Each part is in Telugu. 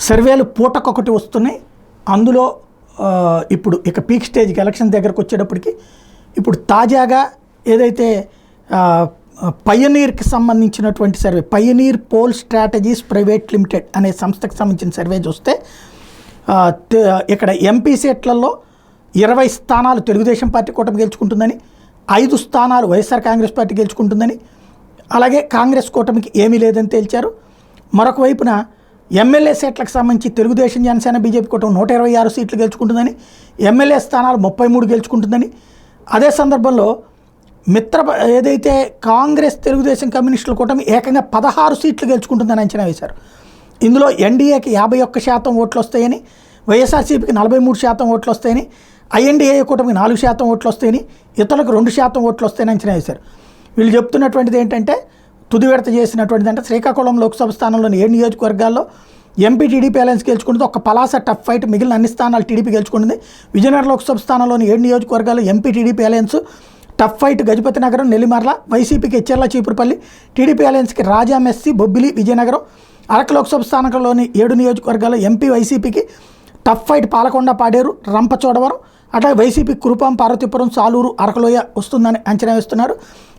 సర్వేలు పూటకొకటి వస్తున్నాయి. అందులో ఇప్పుడు ఇక పీక్ స్టేజ్కి ఎలక్షన్ దగ్గరకు వచ్చేటప్పటికి ఇప్పుడు తాజాగా ఏదైతే పయనీర్కి సంబంధించినటువంటి survey, Pioneer poll strategies private limited అనే సంస్థకు సంబంధించిన సర్వే చూస్తే ఇక్కడ ఎంపీ సీట్లలో 20 స్థానాలు తెలుగుదేశం పార్టీ కూటమి గెలుచుకుంటుందని, 5 స్థానాలు వైఎస్ఆర్ కాంగ్రెస్ పార్టీ గెలుచుకుంటుందని, అలాగే కాంగ్రెస్ కూటమికి ఏమీ లేదని తేల్చారు. మరొక వైపున ఎమ్మెల్యే సీట్లకు సంబంధించి తెలుగుదేశం జనసేన బీజేపీ కూటమి 126 సీట్లు గెలుచుకుంటుందని, ఎమ్మెల్యే స్థానాలు 33 గెలుచుకుంటుందని, అదే సందర్భంలో ఏదైతే కాంగ్రెస్ తెలుగుదేశం కమ్యూనిస్టుల కూటమి ఏకంగా 16 సీట్లు గెలుచుకుంటుందని అంచనా వేశారు. ఇందులో ఎన్డీఏకి 51% ఓట్లు వస్తాయని, వైఎస్ఆర్సీపీకి 43% ఓట్లు వస్తాయని, ఐఎన్డీఏ కూటమికి 4% ఓట్లు వస్తాయని, ఇతరులకు 2% ఓట్లు వస్తాయని అంచనా వేశారు. వీళ్ళు చెప్తున్నటువంటిది ఏంటంటే తుది విడత చేసినటువంటిది అంటే శ్రీకాకుళం లోక్సభ స్థానంలోని 7 నియోజకవర్గాల్లో ఎంపీ టీడీపీ అలయన్స్ గెలుచుకుంటుంది. ఒక పలాస టఫ్ ఫైట్, మిగిలిన అన్ని స్థానాలు టీడీపీ గెలుచుకుంటుంది. విజయనగరం లోక్సభ స్థానంలోని 7 నియోజకవర్గాల్లో MP TDP alliance tough fight, Gajapathinagaram, Nellimarla, వైసీపీకి ఎచ్చెర్ల చీపురుపల్లి, టీడీపీ అలయన్స్కి రాజా, మెస్సి, బొబ్బిలి, విజయనగరం. అరకు లోక్సభ స్థానంలోని 7 నియోజకవర్గాల్లో ఎంపీ వైసీపీకి టఫ్ ఫైట్, పాలకొండ, పాడేరు, రంపచోడవరం, అట్లాగే వైసీపీ కురుపాం, పార్వతీపురం, సాలూరు, అరకలోయ వస్తుందని అంచనా వేస్తున్నారు.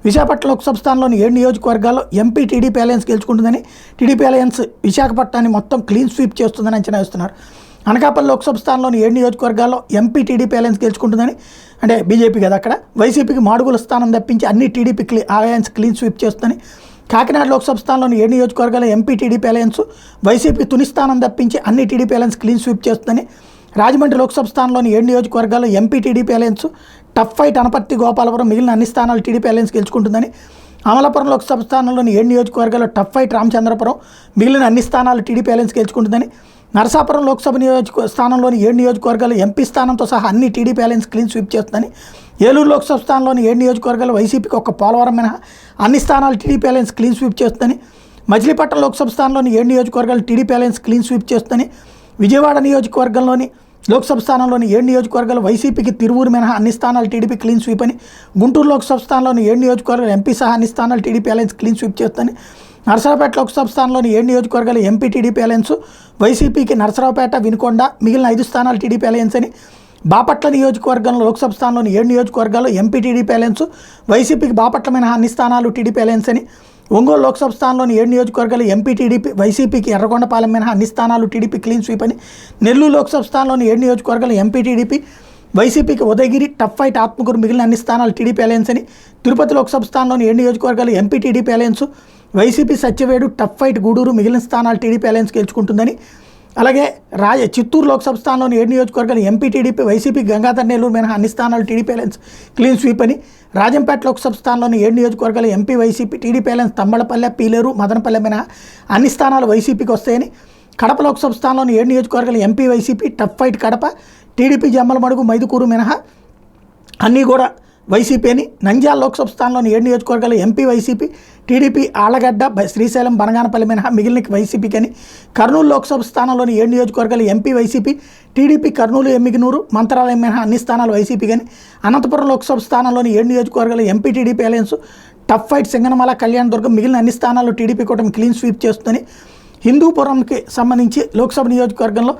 విశాఖపట్నం లోక్సభ స్థానంలోని 7 నియోజకవర్గాల్లో ఎంపీ టీడీపీ అలయన్స్ గెలుచుకుంటుందని, టీడీపీ అలయన్స్ విశాఖపట్నాన్ని మొత్తం క్లీన్ స్వీప్ చేస్తుందని అంచనా వేస్తున్నారు. అనకాపల్లి లోక్సభ స్థానంలోని 7 నియోజకవర్గాల్లో ఎంపీ టీడీపీ అలయన్స్ గెలుచుకుంటుందని, అంటే బీజేపీ కదా అక్కడ, వైసీపీకి మాడుగుల స్థానం తప్పించి అన్ని టీడీపీ అలయన్స్ క్లీన్ స్వీప్ చేస్తుందని, కాకినాడ లోక్సభ స్థానంలోని 7 నియోజకవర్గాల్లో ఎంపీ టీడీపీ అలయన్స్ వైసీపీకి తుని స్థానం తప్పించి అన్ని టీడీపీ అలయన్స్ క్లీన్ స్వీప్ చేస్తుందని, రాజమండ్రి లోక్సభ స్థానంలోని 7 నియోజకవర్గాల్లో MP TDP alliance tough fight, Anaparthi, Gopalapuram, మిగిలిన అన్ని స్థానాలు టీడీపీ అలయన్స్ గెలుచుకుంటుందని, అమలాపురం లోక్సభ స్థానంలోని 7 నియోజకవర్గాల్లో టఫ్ ఫైట్, రామచంద్రపురం, మిగిలిన అన్ని స్థానాలు టీడీపీ అలయన్స్ గెలుచుకుంటుందని, నరసాపురం లోక్సభ స్థానంలోని 7 నియోజకవర్గాలు ఎంపీ స్థానంతో సహా అన్ని టీడీపీ అలయన్స్ క్లీన్ స్వీప్ చేస్తుందని, ఏలూరు లోక్సభ స్థానంలోని 7 నియోజకవర్గాలు వైసీపీకి ఒక పోలవరం మినహా అన్ని స్థానాలు టీడీపీ అలయన్స్ క్లీన్ స్వీప్ చేస్తుందని, మచిలీపట్నం లోక్సభ స్థానంలోని 7 నియోజకవర్గాలు టీడీపీ అలయన్స్ క్లీన్ స్వీప్ చేస్తుందని, విజయవాడ నియోజకవర్గంలోని లోక్సభ స్థానంలోని 7 నియోజకవర్గాలు వైసీపీకి తిరువూరు మినహా అన్ని స్థానాలు టీడీపీ క్లీన్ స్వీప్ అని, గుంటూరు లోక్సభ స్థానంలోని 7 నియోజకవర్గాలు ఎంపీ సహా అన్ని స్థానాలు టీడీపీ అలయన్స్ క్లీన్ స్వీప్ చేస్తుందని, నరసరావుపేట లోక్సభ స్థానంలోని 7 నియోజకవర్గాలు ఎంపీ టీడీపీ అలయన్స్ వైసీపీకి నరసరావుపేట, వినుకొండ, మిగిలిన 5 స్థానాలు టీడీపీ అలయన్స్ అని, బాపట్ల నియోజకవర్గంలో లోక్సభ స్థానంలోని 7 నియోజకవర్గాల్లో ఎంపీ టీడీపీ అలయన్స్ వైసీపీకి బాపట్ల మినహా అన్ని స్థానాలు టీడీపీ అలయన్స్ అని, ఒంగోలు లోక్సభ స్థానంలోని 7 నియోజకవర్గాలు ఎంపీ టీడీపీ వైసీపీకి ఎర్రగొండపాలెం మినహా అన్ని స్థానాలు టీడీపీ క్లీన్ స్వీప్ అని, నెల్లూరు లోక్సభ స్థానంలోని 7 నియోజకవర్గాలు ఎంపీ టీడీపీ వైసీపీకి ఉదయగిరి, టఫ్ ఫైట్, ఆత్మకూరు, మిగిలిన అన్ని స్థానాలు టీడీపీ అలయన్స్ అని, తిరుపతి లోక్సభ స్థానంలోని 7 నియోజకవర్గాలు MP TDP alliance YCP Satyavedu, tough fight, Gudur, మిగిలిన స్థానాలు టీడీపీ అలయన్స్ గెలుచుకుంటుందని, అలాగే చిత్తూరు లోక్సభ స్థానంలోని 7 నియోజకవర్గాలు MP TDP YCP Gangadhar, Nellore మినహా అన్ని స్థానాలు టీడీపీ అలయన్స్ క్లీన్ స్వీప్ అని, రాజంపేట లోక్సభ స్థానంలోని 7 నియోజకవర్గాలు MP YCP TDP alliance Thamballapalle, Pileru, Madanapalle మినహా అన్ని స్థానాలు వైసీపీకి వస్తాయని, కడప లోక్సభ స్థానంలోని 7 నియోజకవర్గాలు MP YCP tough fight, Kadapa, TDP Jammalamadugu, Mydukur మినహా అన్నీ కూడా వైసీపీ అని, నంద్యాల లోక్సభ స్థానంలోని 7 నియోజకవర్గాలు MP YCP TDP Allagadda, Srisailam, Banaganapalli మినహా మిగిలిన వైసీపీకి అని, కర్నూలు లోక్సభ స్థానంలోని 7 నియోజకవర్గాలు MP YCP TDP Kurnool, Yemmiganur, Mantralayam మినహా అన్ని స్థానాలు వైసీపీకి అని, అనంతపురం లోక్సభ స్థానంలోని 7 నియోజకవర్గాలు MP TDP alliance tough fight, Singanamala, Kalyandurg, మిగిలిన అన్ని స్థానాలు టీడీపీ కూటమి క్లీన్ స్వీప్ చేస్తుందని, హిందూపురంకి సంబంధించి లోక్సభ నియోజకవర్గంలో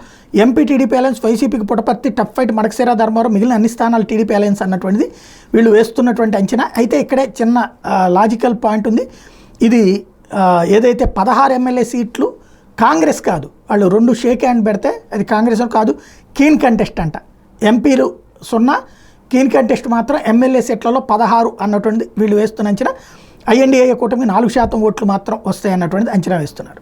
ఎంపీ టీడీపీ అలయన్స్ వైసీపీకి పుట్టపర్తి, టఫ్ ఫైట్, మడకశిర, ధర్మవరం, మిగిలిన అన్ని స్థానాలు టీడీపీ అలయన్స్ అన్నటువంటిది వీళ్ళు వేస్తున్నటువంటి అంచనా. అయితే ఇక్కడే చిన్న లాజికల్ పాయింట్ ఉంది. ఇది ఏదైతే 16 ఎమ్మెల్యే సీట్లు కాంగ్రెస్ కాదు, వాళ్ళు 2 షేక్ హ్యాండ్ పెడితే అది కాంగ్రెస్ కాదు, కీన్ కంటెస్ట్ అంట. ఎంపీలు 0, కీన్ కంటెస్ట్ మాత్రం ఎమ్మెల్యే సీట్లలో 16 అన్నటువంటిది వీళ్ళు వేస్తున్న అంచనా. ఐఎన్డీఏ కూటమి 4% ఓట్లు మాత్రం వస్తాయన్నటువంటిది అంచనా వేస్తున్నారు.